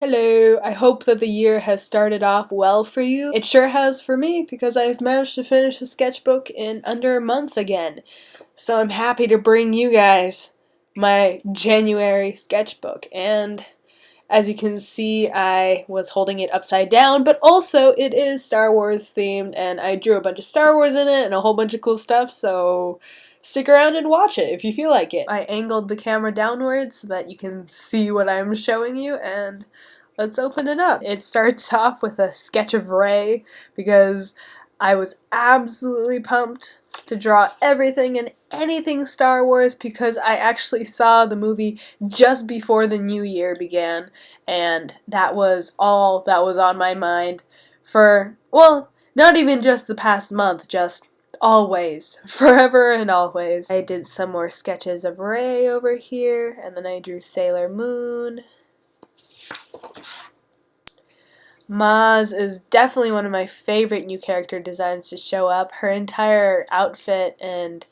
Hello, I hope that the year has started off well for you. It sure has for me because I've managed to finish a sketchbook in under a month again. So I'm happy to bring you guys my January sketchbook. And as you can see, I was holding it upside down, but also it is Star Wars themed and I drew a bunch of Star Wars in it and a whole bunch of cool stuff, so stick around and watch it if you feel like it. I angled the camera downwards so that you can see what I'm showing you, and let's open it up. It starts off with a sketch of Rey because I was absolutely pumped to draw everything and anything Star Wars because I actually saw the movie just before the new year began, and that was all that was on my mind for, well, not even just the past month, just always, forever and always. I did some more sketches of Rey over here, and then I drew Sailor Moon. Maz is definitely one of my favorite new character designs to show up. Her entire outfit and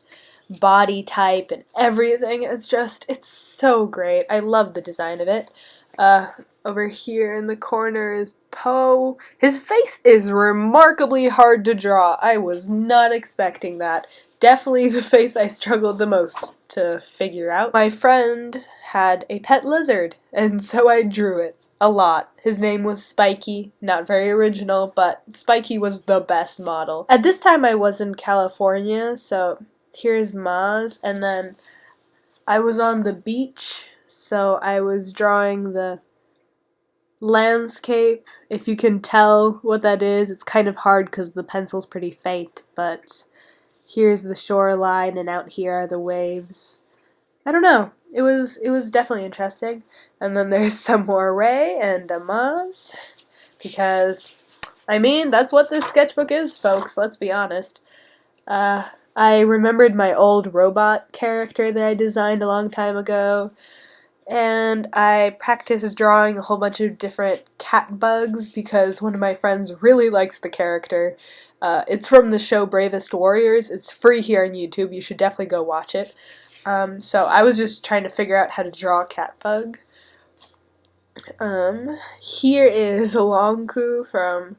body type and everything, it's so great. I love the design of it. Over here in the corner is Poe. His face is remarkably hard to draw. I was not expecting that. Definitely the face I struggled the most to figure out. My friend had a pet lizard, and so I drew it a lot. His name was Spiky, not very original, but Spiky was the best model. At this time I was in California, so here's Maz, and then I was on the beach, so I was drawing the landscape. If you can tell what that is, it's kind of hard because the pencil's pretty faint, but here's the shoreline and out here are the waves. I don't know. It was definitely interesting. And then there's some more Rey and a Maz, because, I mean, that's what this sketchbook is, folks, let's be honest. I remembered my old robot character that I designed a long time ago, and I practiced drawing a whole bunch of different cat bugs because one of my friends really likes the character. It's from the show Bravest Warriors. It's free here on YouTube. You should definitely go watch it. So I was just trying to figure out how to draw a cat bug. Here is Longku from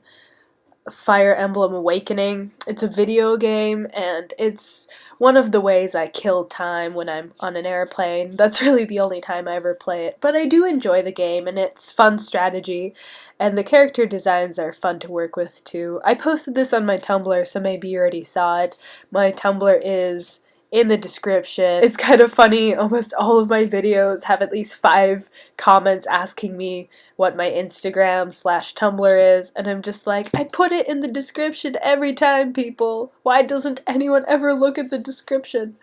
Fire Emblem Awakening. It's a video game, and it's one of the ways I kill time when I'm on an airplane. That's really the only time I ever play it, but I do enjoy the game, and it's fun strategy, and the character designs are fun to work with too. I posted this on my Tumblr, so maybe you already saw it. My Tumblr is in the description. It's kind of funny, almost all of my videos have at least 5 comments asking me what my Instagram/Tumblr is, and I'm just like, I put it in the description every time, people. Why doesn't anyone ever look at the description?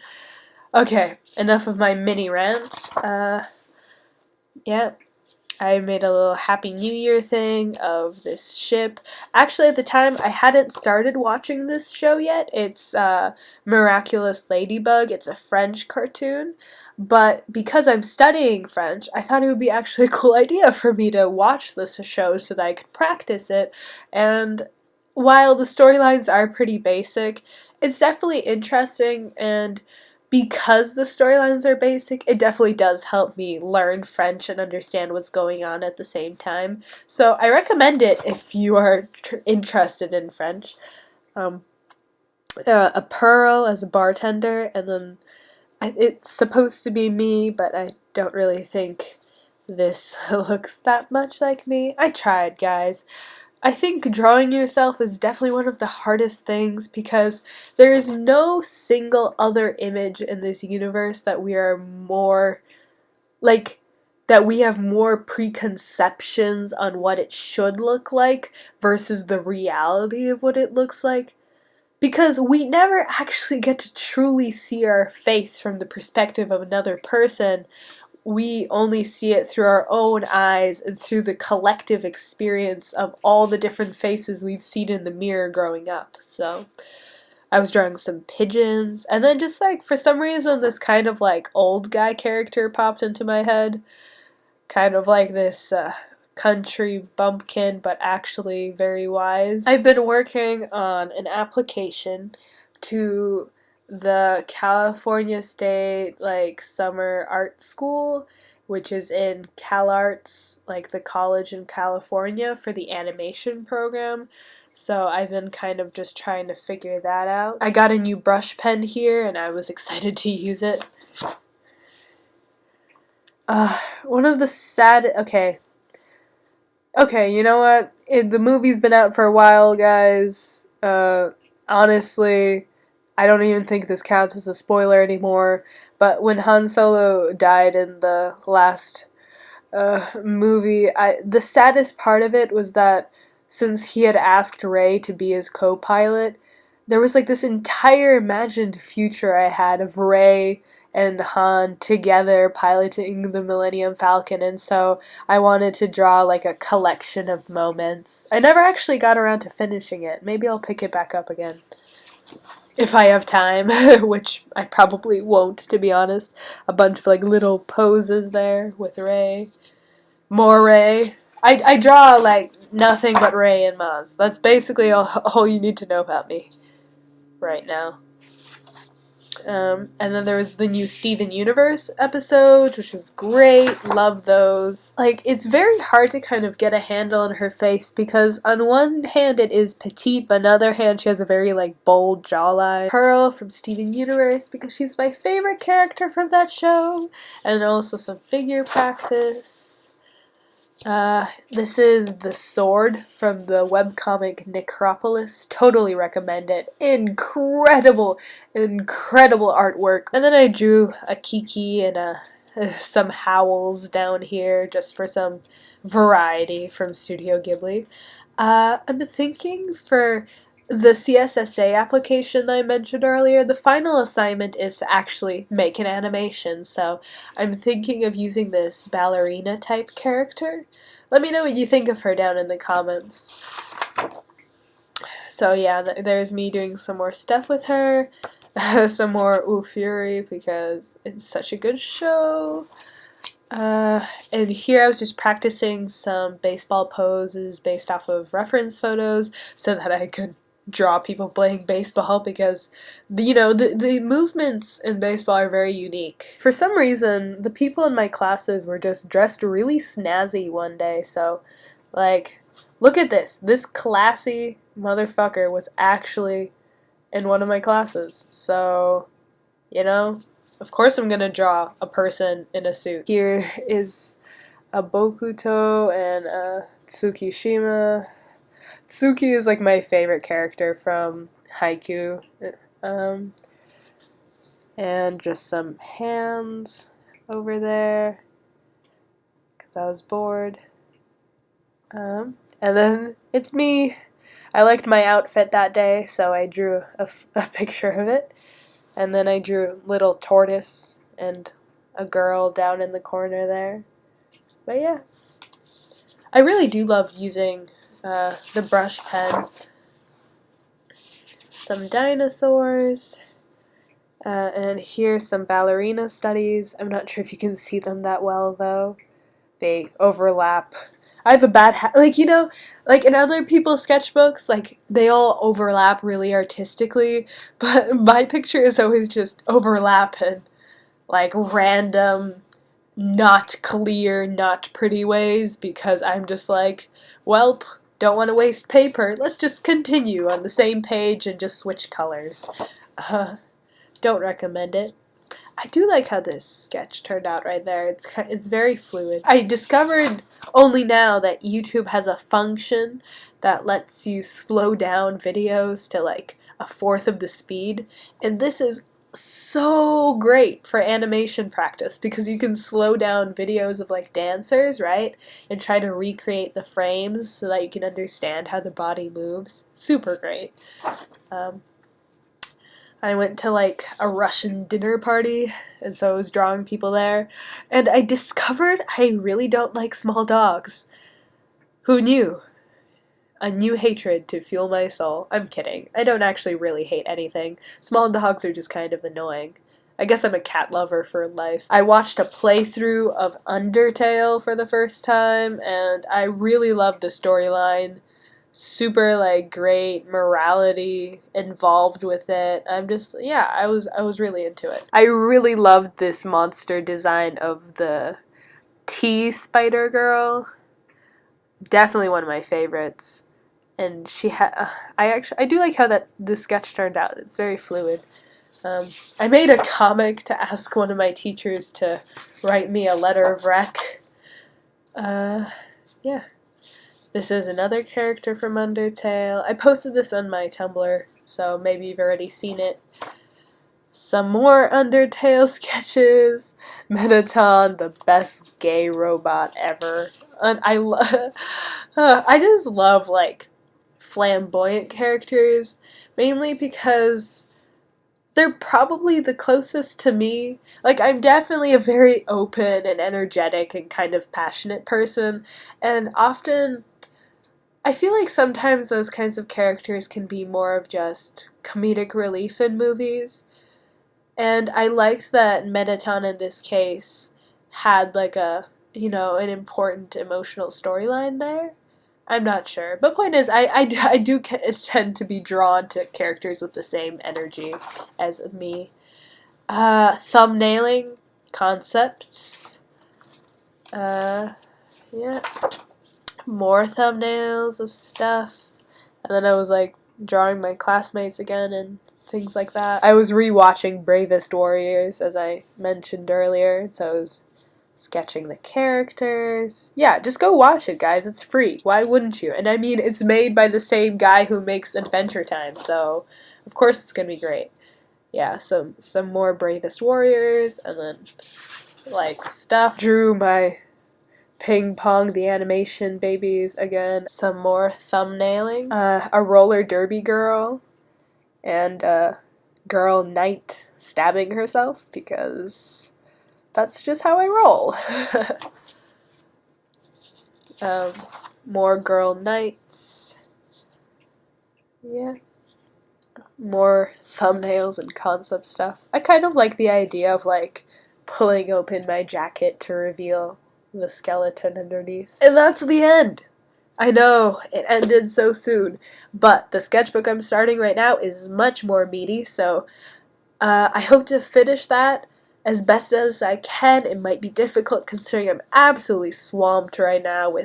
Okay, enough of my mini rant. Yeah. I made a little Happy New Year thing of this ship. Actually, at the time, I hadn't started watching this show yet. It's Miraculous Ladybug. It's a French cartoon. But because I'm studying French, I thought it would be actually a cool idea for me to watch this show so that I could practice it. And while the storylines are pretty basic, it's definitely interesting, and because the storylines are basic, it definitely does help me learn French and understand what's going on at the same time. So I recommend it if you are interested in French. A Pearl as a bartender, and then it's supposed to be me, but I don't really think this looks that much like me. I tried, guys. I think drawing yourself is definitely one of the hardest things because there is no single other image in this universe that we are more, like, that we have more preconceptions on what it should look like versus the reality of what it looks like. Because we never actually get to truly see our face from the perspective of another person. We only see it through our own eyes and through the collective experience of all the different faces we've seen in the mirror growing up. So I was drawing some pigeons, and then just like for some reason this kind of like old guy character popped into my head. Kind of like this country bumpkin, but actually very wise. I've been working on an application to the California State summer art school, which is in CalArts, like the college in California, for the animation program. So I've been kind of just trying to figure that out. I got a new brush pen here and I was excited to use it. One of the sad... Okay, you know what? The movie's been out for a while, guys. Honestly, I don't even think this counts as a spoiler anymore. But when Han Solo died in the last movie, the saddest part of it was that since he had asked Rey to be his co-pilot, there was like this entire imagined future I had of Rey and Han together piloting the Millennium Falcon, and so I wanted to draw like a collection of moments. I never actually got around to finishing it. Maybe I'll pick it back up again. If I have time, which I probably won't, to be honest. A bunch of like little poses there with Rey. More Rey. I draw like nothing but Rey and Maz. That's basically all you need to know about me right now. And then there was the new Steven Universe episode, which was great. Love those. Like, it's very hard to kind of get a handle on her face because on one hand it is petite, but on the other hand she has a very, like, bold jawline. Pearl from Steven Universe because she's my favorite character from that show. And also some figure practice. This is the sword from the webcomic Necropolis. Totally recommend it. Incredible artwork. And then I drew a Kiki and some howls down here just for some variety from Studio Ghibli. I'm thinking for the CSSA application I mentioned earlier, the final assignment is to actually make an animation, so I'm thinking of using this ballerina type character. Let me know what you think of her down in the comments. So yeah, there's me doing some more stuff with her, some more Ooh Fury because it's such a good show. And here I was just practicing some baseball poses based off of reference photos so that I could draw people playing baseball because, the movements in baseball are very unique. For some reason, the people in my classes were just dressed really snazzy one day, so, like, look at this. This classy motherfucker was actually in one of my classes, so, of course I'm gonna draw a person in a suit. Here is a Bokuto and a Tsukishima. Tsuki is like my favorite character from Haikyuu. And just some hands over there because I was bored. And then it's me. I liked my outfit that day, so I drew a picture of it. And then I drew a little tortoise and a girl down in the corner there. But yeah. I really do love using the brush pen. Some dinosaurs. And here's some ballerina studies. I'm not sure if you can see them that well, though. They overlap. I have a bad like in other people's sketchbooks, like, they all overlap really artistically, but my picture is always just overlap in, like, random, not clear, not pretty ways, because I'm just like, welp, don't want to waste paper, let's just continue on the same page and just switch colors. Don't recommend it. I do like how this sketch turned out right there. It's very fluid. I discovered only now that YouTube has a function that lets you slow down videos to like a fourth of the speed, and this is so great for animation practice because you can slow down videos of like dancers, right? And try to recreate the frames so that you can understand how the body moves. Super great. I went to like a Russian dinner party, and so I was drawing people there, and I discovered I really don't like small dogs. Who knew? A new hatred to fuel my soul. I'm kidding. I don't actually really hate anything. Small dogs are just kind of annoying. I guess I'm a cat lover for life. I watched a playthrough of Undertale for the first time, and I really loved the storyline. Super, like, great morality involved with it. I'm just, I was really into it. I really loved this monster design of the Tea Spider Girl. Definitely one of my favorites. And I do like how the sketch turned out. It's very fluid. I made a comic to ask one of my teachers to write me a letter of rec. Yeah. This is another character from Undertale. I posted this on my Tumblr, so maybe you've already seen it. Some more Undertale sketches. Mettaton, the best gay robot ever. And I just love, like, flamboyant characters, mainly because they're probably the closest to me. Like, I'm definitely a very open and energetic and kind of passionate person, and often I feel like sometimes those kinds of characters can be more of just comedic relief in movies. And I liked that Mettaton in this case had like an important emotional storyline there. I'm not sure. But point is, I do tend to be drawn to characters with the same energy as me. Thumbnailing concepts. Yeah. More thumbnails of stuff. And then I was like drawing my classmates again and things like that. I was rewatching Bravest Warriors, as I mentioned earlier, so I was sketching the characters. Yeah, just go watch it, guys. It's free. Why wouldn't you? And I mean, it's made by the same guy who makes Adventure Time, so of course it's gonna be great. Yeah, some more Bravest Warriors, and then like stuff. Drew my Ping Pong the animation babies again. Some more thumbnailing. A roller derby girl. And a girl knight stabbing herself, because that's just how I roll. More girl knights. Yeah. More thumbnails and concept stuff. I kind of like the idea of, like, pulling open my jacket to reveal the skeleton underneath. And that's the end! I know, it ended so soon, but the sketchbook I'm starting right now is much more meaty, so I hope to finish that as best as I can. It might be difficult considering I'm absolutely swamped right now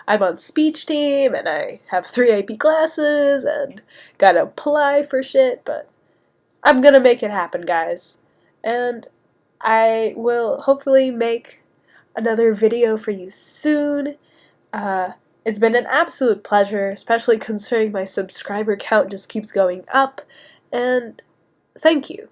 I'm on speech team, and I have 3 AP classes, and gotta apply for shit, but I'm gonna make it happen, guys. And I will hopefully make another video for you soon. It's been an absolute pleasure, especially considering my subscriber count just keeps going up, and thank you.